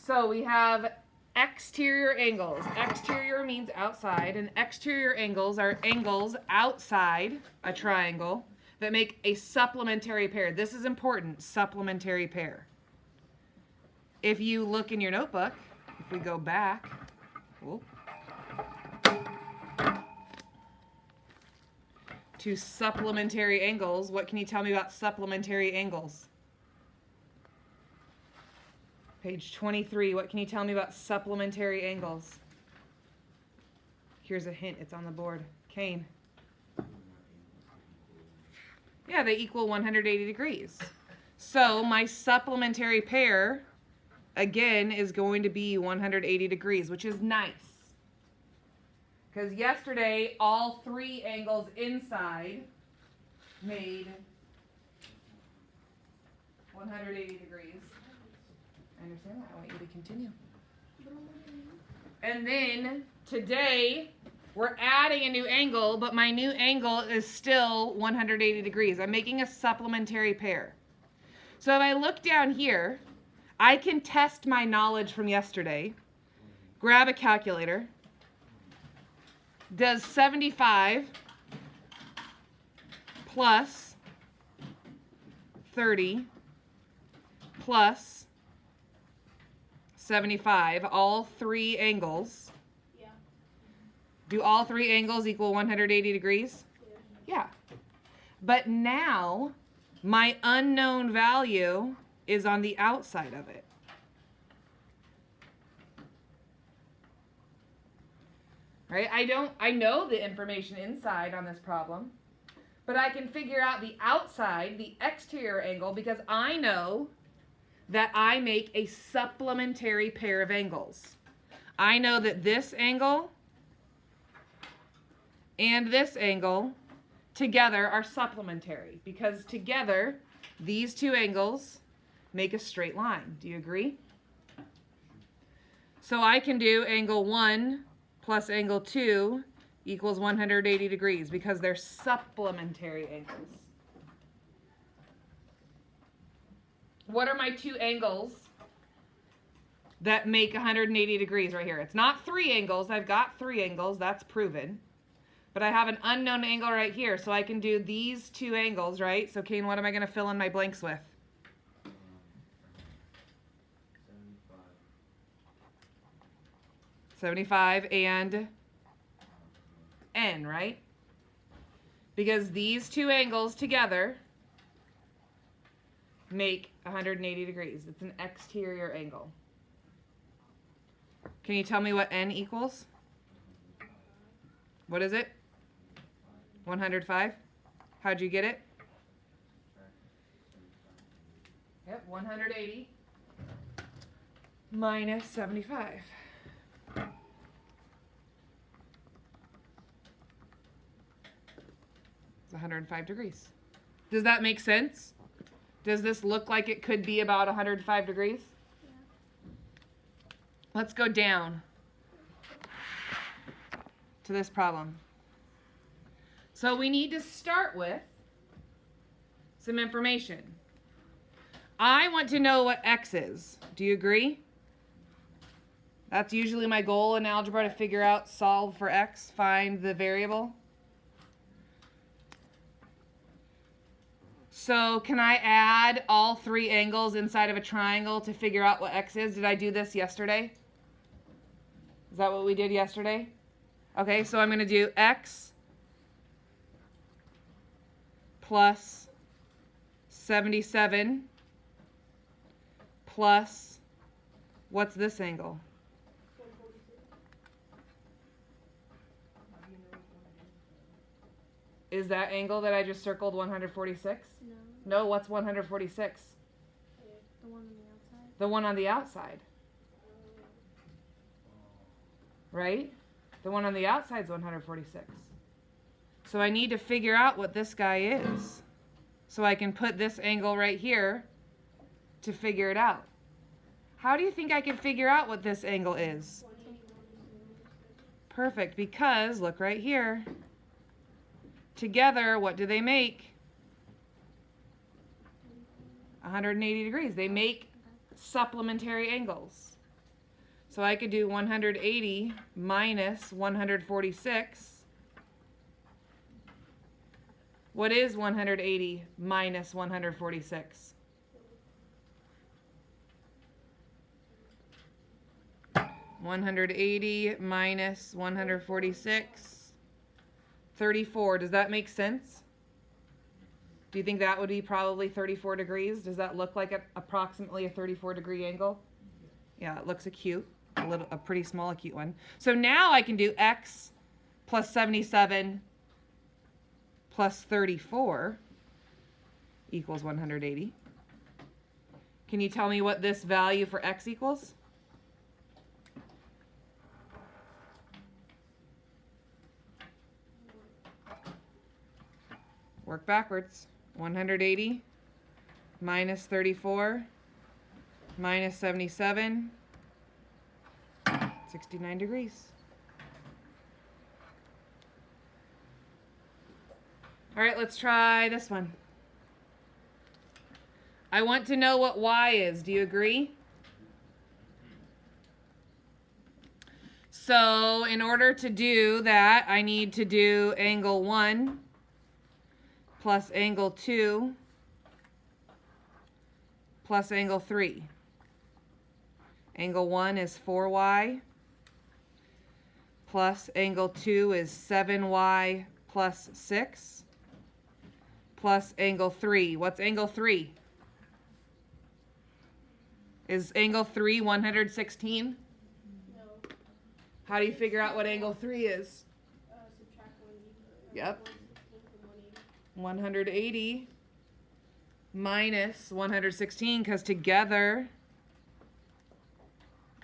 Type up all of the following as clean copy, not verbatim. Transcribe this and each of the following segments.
So we have exterior angles. Exterior means outside, and exterior angles are angles outside a triangle that make a supplementary pair. This is important, supplementary pair. If you look in your notebook, if we go back, to supplementary angles, what can you tell me about supplementary angles? Page 23, what can you tell me about supplementary angles? Here's a hint, it's on the board. Kane. Yeah, they equal 180 degrees. So my supplementary pair, again, is going to be 180 degrees, which is nice. Because yesterday, all three angles inside made 180 degrees. I understand that. I want you to continue. And then today, we're adding a new angle, but my new angle is still 180 degrees. I'm making a supplementary pair. So if I look down here, I can test my knowledge from yesterday. Grab a calculator. Does 75 plus 30 plus 75, all three angles. Yeah. Do all three angles equal 180 degrees? Yeah. But now my unknown value is on the outside of it. Right? I know the information inside on this problem, but I can figure out the outside, the exterior angle, because I know that I make a supplementary pair of angles. I know that this angle and this angle together are supplementary, because together these two angles make a straight line. Do you agree? So I can do angle 1 plus angle 2 equals 180 degrees because they're supplementary angles. What are my two angles that make 180 degrees right here? It's not three angles. I've got three angles. That's proven. But I have an unknown angle right here, so I can do these two angles, right? So, Kane, what am I going to fill in my blanks with? 75 and N, right? Because these two angles together make 180 degrees. It's an exterior angle. Can you tell me what N equals? What is it? 105? How'd you get it? Yep, 180 minus 75. It's 105 degrees. Does that make sense? Does this look like it could be about 105 degrees? Yeah. Let's go down to this problem. So we need to start with some information. I want to know what x is. Do you agree? That's usually my goal in algebra, to figure out, solve for x, find the variable. So can I add all three angles inside of a triangle to figure out what x is? Did I do this yesterday? Is that what we did yesterday? Okay, so I'm going to do x plus 77 plus, what's this angle? Is that angle that I just circled 146? No. No, what's 146? The one on the outside. The one on the outside. Right? The one on the outside is 146. So I need to figure out what this guy is, so I can put this angle right here to figure it out. How do you think I can figure out what this angle is? Perfect, because look right here. Together, what do they make? 180 degrees. They make supplementary angles. So I could do 180 minus 146. What is 180 minus 146? 180 minus 146. 34. Does that make sense? Do you think that would be probably 34 degrees? Does that look like approximately a 34-degree angle? Yeah, it looks acute, a pretty small acute one. So now I can do x plus 77 plus 34 equals 180. Can you tell me what this value for x equals? Work backwards. 180 minus 34 minus 77, 69 degrees. All right, let's try this one. I want to know what y is. Do you agree? So in order to do that, I need to do angle 1 plus angle 2 plus angle 3. Angle 1 is 4y plus angle 2 is 7y plus 6 plus angle 3. What's angle 3? Is angle 3 116? No. How do you figure out what angle 3 is? Subtract 180. Yep. 116 from 180. 180 minus 116, because together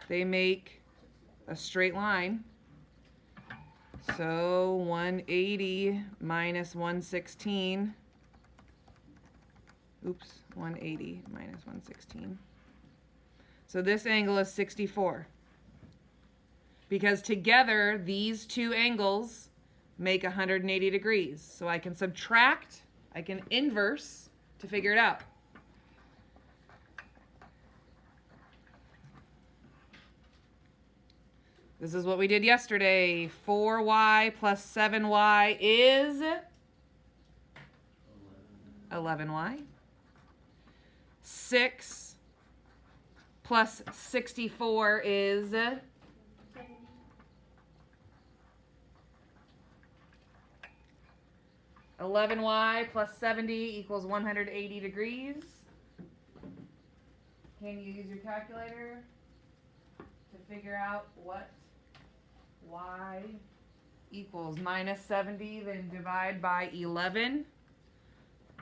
they make a straight line. So 180 minus 116. Oops, 180 minus 116. So this angle is 64. Because together these two angles make 180 degrees. So I can subtract, I can inverse to figure it out. This is what we did yesterday. 4y plus 7y is 11y. 6 plus 64 is 11y plus 70 equals 180 degrees. Can you use your calculator to figure out what y equals? Minus 70, then divide by 11.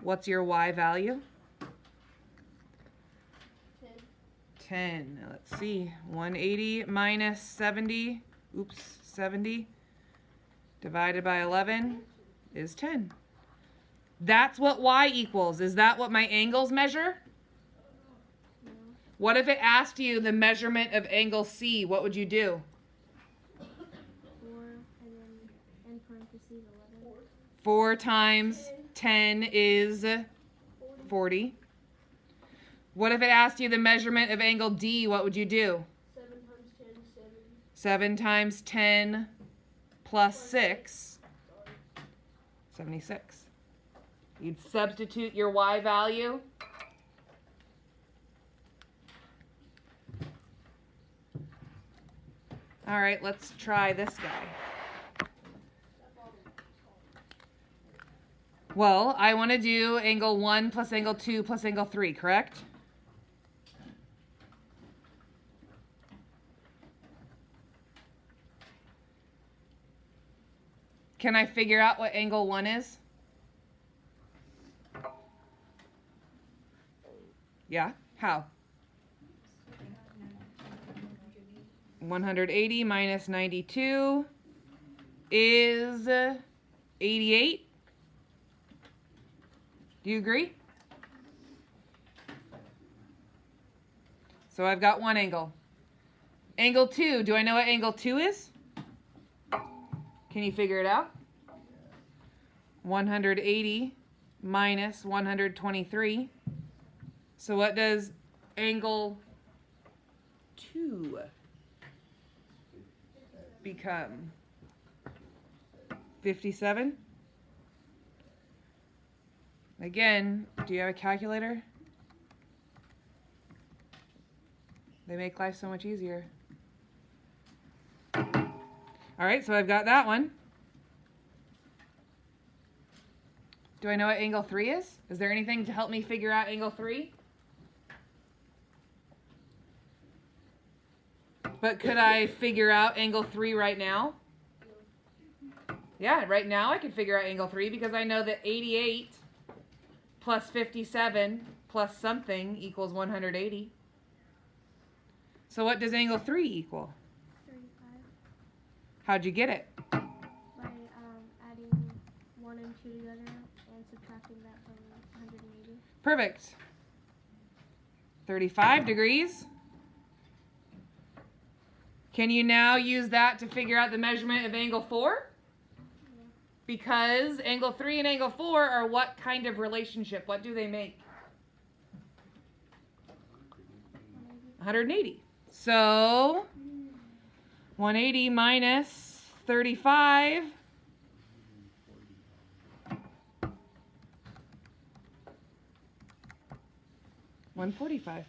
What's your y value? 10. Now let's see. 180 minus 70. Oops, 70 divided by 11 is 10. That's what y equals. Is that what my angles measure? No. What if it asked you the measurement of angle C? What would you do? 4 and then in parentheses 11. 4 times 10 is 40. What if it asked you the measurement of angle D? What would you do? 7 times 10 is 70. 7 times 10 plus 6, 76. You'd substitute your y value. All right, let's try this guy. Well, I want to do angle 1 plus angle 2 plus angle 3, correct? Can I figure out what angle 1 is? Yeah? How? 180 minus 92 is 88. Do you agree? So I've got one angle. Angle 2, do I know what angle 2 is? Can you figure it out? 180 minus 123. So what does angle 2 become? 57? Again, do you have a calculator? They make life so much easier. All right, so I've got that one. Do I know what angle 3 is? Is there anything to help me figure out angle 3? But could I figure out angle 3 right now? Yeah, right now I could figure out angle 3 because I know that 88 plus 57 plus something equals 180. So what does angle 3 equal? 35. How'd you get it? By adding 1 and 2 together and subtracting that from 180. Perfect. 35 degrees. Can you now use that to figure out the measurement of angle 4? Yeah. Because angle 3 and angle 4 are what kind of relationship? What do they make? 180. So 180 minus 35. $145.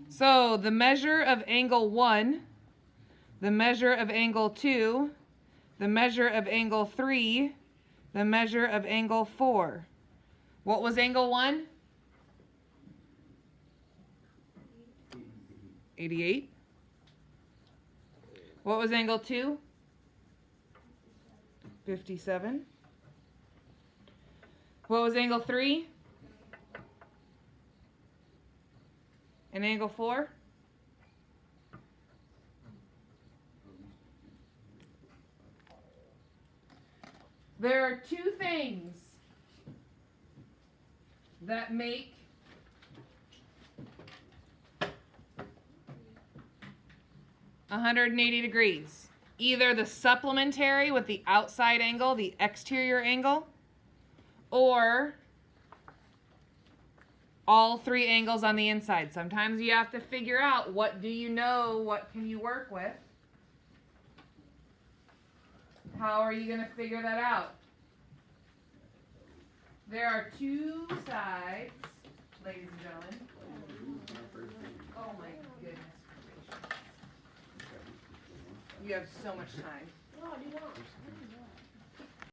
So the measure of angle 1, the measure of angle 2, the measure of angle 3, the measure of angle 4. What was angle 1? 88. What was angle 2? 57. What was angle 3? And angle 4? There are two things that make (180 degrees. Either the supplementary with the outside angle, the exterior angle, or all three angles on the inside. Sometimes you have to figure out what do you know, what can you work with. How are you going to figure that out? There are two sides, ladies and gentlemen. Oh my goodness gracious. You have so much time. No, I do not.